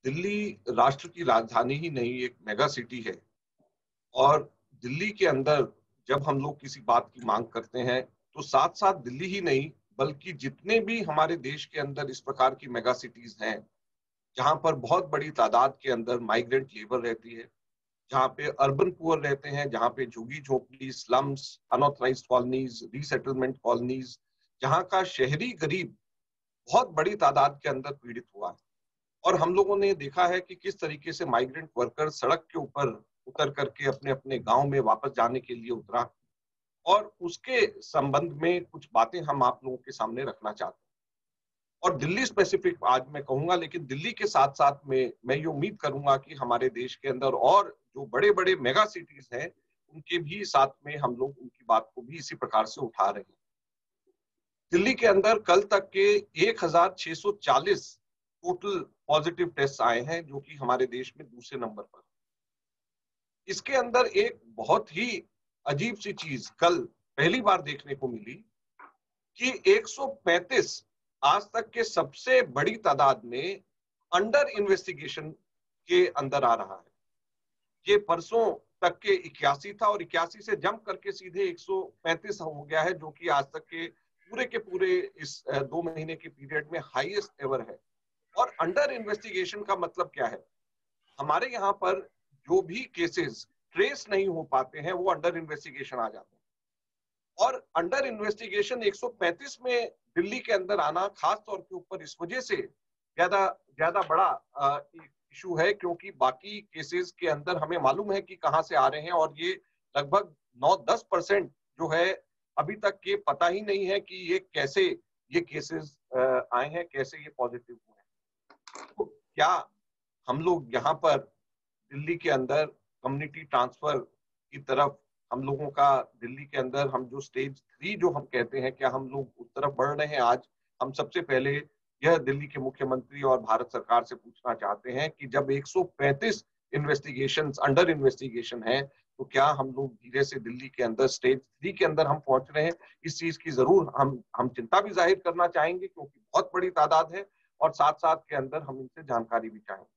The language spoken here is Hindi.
दिल्ली राष्ट्र की राजधानी ही नहीं, एक मेगा सिटी है। और दिल्ली के अंदर जब हम लोग किसी बात की मांग करते हैं, तो साथ साथ दिल्ली ही नहीं, बल्कि जितने भी हमारे देश के अंदर इस प्रकार की मेगा सिटीज हैं, जहां पर बहुत बड़ी तादाद के अंदर माइग्रेंट लेबर रहती है, जहाँ पे अर्बन पुअर रहते हैं, जहाँ पे झुग्गी झोपड़ी, slums, unauthorised colonies, resettlement colonies, जहाँ का शहरी गरीब बहुत बड़ी तादाद के अंदर पीड़ित हुआ है। और हम लोगों ने देखा है कि किस तरीके से माइग्रेंट वर्कर सड़क के ऊपर उतर करके अपने अपने गांव में वापस जाने के लिए उतरा। और उसके संबंध में कुछ बातें हम आप लोगों के सामने रखना चाहते हैं। और दिल्ली स्पेसिफिक आज मैं कहूंगा, लेकिन दिल्ली के साथ साथ में मैं ये उम्मीद करूंगा कि हमारे देश के अंदर और जो बड़े बड़े मेगा सिटीज हैं, उनके भी साथ में हम लोग उनकी बात को भी इसी प्रकार से उठा रहे हैं। दिल्ली के अंदर कल तक के 1640 टोटल पॉजिटिव टेस्ट आए हैं, जो कि हमारे देश में दूसरे नंबर पर। इसके अंदर एक बहुत ही अजीब सी चीज कल पहली बार देखने को मिली कि 135 आज तक के सबसे बड़ी तादाद में अंडर इन्वेस्टिगेशन के अंदर आ रहा है। ये परसों तक के 81 था और 81 से जंप करके सीधे 135 हो गया है, जो कि आज तक के पूरे इस 2 महीने के पीरियड में हाईएस्ट एवर है। और अंडर इन्वेस्टिगेशन का मतलब क्या है? हमारे यहाँ पर जो भी केसेस ट्रेस नहीं हो पाते हैं, वो अंडर इन्वेस्टिगेशन आ जाते हैं। और अंडर इन्वेस्टिगेशन 135 में दिल्ली के अंदर आना खास तौर के ऊपर इस वजह से ज्यादा ज्यादा बड़ा इशू है, क्योंकि बाकी केसेस के अंदर हमें मालूम है कि कहां से आ रहे हैं। और ये लगभग 9-10% जो है, अभी तक ये पता ही नहीं है कि ये कैसे ये केसेस आए हैं, कैसे ये पॉजिटिव हुए हैं। तो क्या हम लोग यहाँ पर दिल्ली के अंदर कम्युनिटी ट्रांसफर की तरफ, हम लोगों का दिल्ली के अंदर हम जो स्टेज 3 जो हम कहते हैं, क्या हम लोग उस तरफ बढ़ रहे हैं? आज हम सबसे पहले यह दिल्ली के मुख्यमंत्री और भारत सरकार से पूछना चाहते हैं कि जब 135 इन्वेस्टिगेशन अंडर इन्वेस्टिगेशन है, तो क्या हम लोग धीरे से दिल्ली के अंदर स्टेज 3 के अंदर हम पहुंच रहे हैं? इस चीज की जरूर हम चिंता भी जाहिर करना चाहेंगे, क्योंकि बहुत बड़ी तादाद है और साथ साथ के अंदर हम इनसे जानकारी भी चाहेंगे।